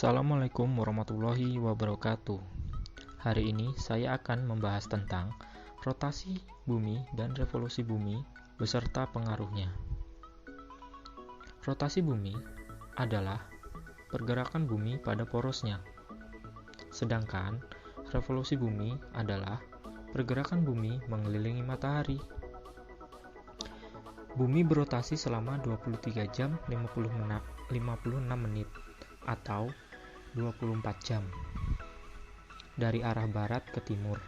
Assalamualaikum warahmatullahi wabarakatuh. Hari ini saya akan membahas tentang rotasi bumi dan revolusi bumi beserta pengaruhnya. Rotasi bumi adalah pergerakan bumi pada porosnya. Sedangkan revolusi bumi adalah pergerakan bumi mengelilingi matahari. Bumi berotasi selama 23 jam 56 menit atau 24 jam dari arah barat ke timur,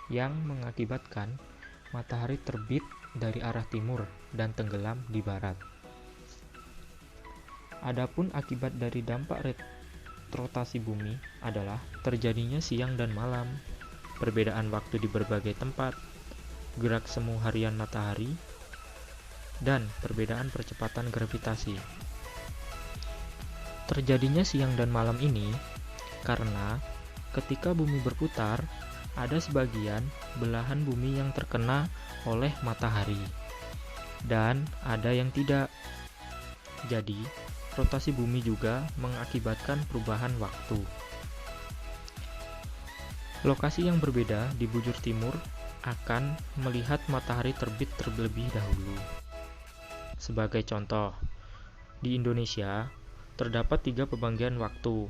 yang mengakibatkan matahari terbit dari arah timur dan tenggelam di barat. Adapun akibat dari dampak rotasi bumi adalah terjadinya siang dan malam, perbedaan waktu di berbagai tempat, gerak semu harian matahari, dan perbedaan percepatan gravitasi. Terjadinya siang dan malam ini karena ketika bumi berputar, ada sebagian belahan bumi yang terkena oleh matahari dan ada yang tidak. Jadi, rotasi bumi juga mengakibatkan perubahan waktu. Lokasi yang berbeda di bujur timur akan melihat matahari terbit terlebih dahulu. Sebagai contoh, di Indonesia terdapat 3 pembagian waktu,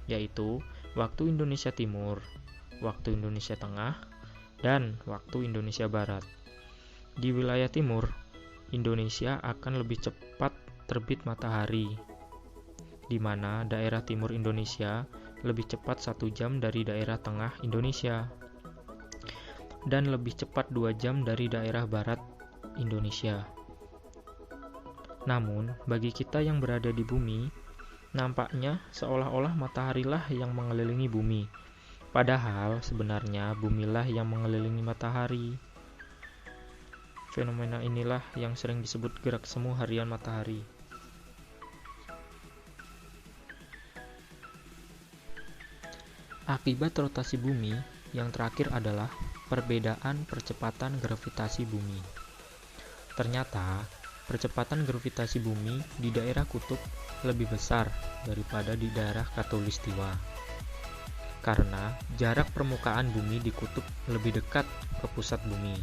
yaitu waktu Indonesia Timur, waktu Indonesia Tengah, dan waktu Indonesia Barat. Di wilayah timur, Indonesia akan lebih cepat terbit matahari, di mana daerah timur Indonesia lebih cepat 1 jam dari daerah tengah Indonesia, dan lebih cepat 2 jam dari daerah barat Indonesia. Namun, bagi kita yang berada di bumi, nampaknya seolah-olah mataharilah yang mengelilingi bumi, padahal sebenarnya bumilah yang mengelilingi matahari. Fenomena inilah yang sering disebut gerak semu harian matahari. Akibat rotasi bumi yang terakhir adalah perbedaan percepatan gravitasi bumi. Ternyata, percepatan gravitasi bumi di daerah kutub lebih besar daripada di daerah khatulistiwa, karena jarak permukaan bumi di kutub lebih dekat ke pusat bumi.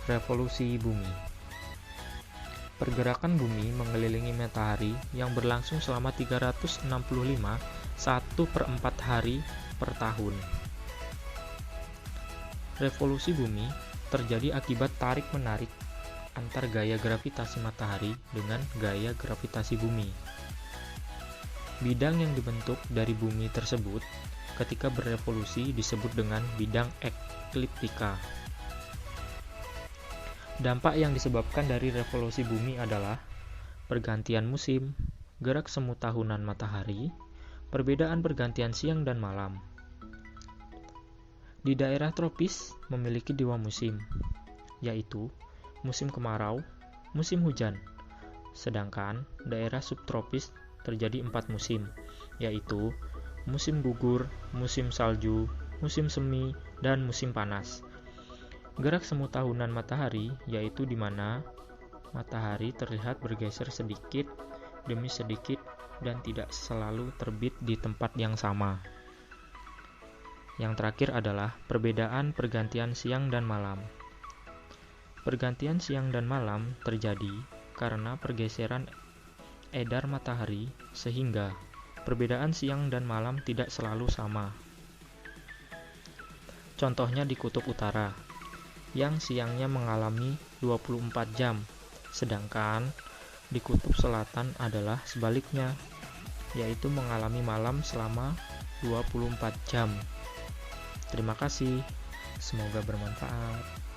Revolusi bumi. Pergerakan bumi mengelilingi matahari yang berlangsung selama 365 1/4 hari per tahun. Revolusi bumi terjadi akibat tarik-menarik antar gaya gravitasi matahari dengan gaya gravitasi bumi. Bidang yang dibentuk dari bumi tersebut ketika berevolusi disebut dengan bidang ekliptika. Dampak yang disebabkan dari revolusi bumi adalah pergantian musim, gerak semu tahunan matahari, perbedaan pergantian siang dan malam. Di daerah tropis memiliki 2 musim, yaitu musim kemarau, musim hujan. Sedangkan daerah subtropis terjadi 4 musim, yaitu musim gugur, musim salju, musim semi, dan musim panas. Gerak semu tahunan matahari yaitu di mana matahari terlihat bergeser sedikit demi sedikit dan tidak selalu terbit di tempat yang sama. Yang terakhir adalah perbedaan pergantian siang dan malam. Pergantian siang dan malam terjadi karena pergeseran edar matahari sehingga perbedaan siang dan malam tidak selalu sama. Contohnya di kutub utara, yang siangnya mengalami 24 jam, sedangkan di kutub selatan adalah sebaliknya, yaitu mengalami malam selama 24 jam. Terima kasih, semoga bermanfaat.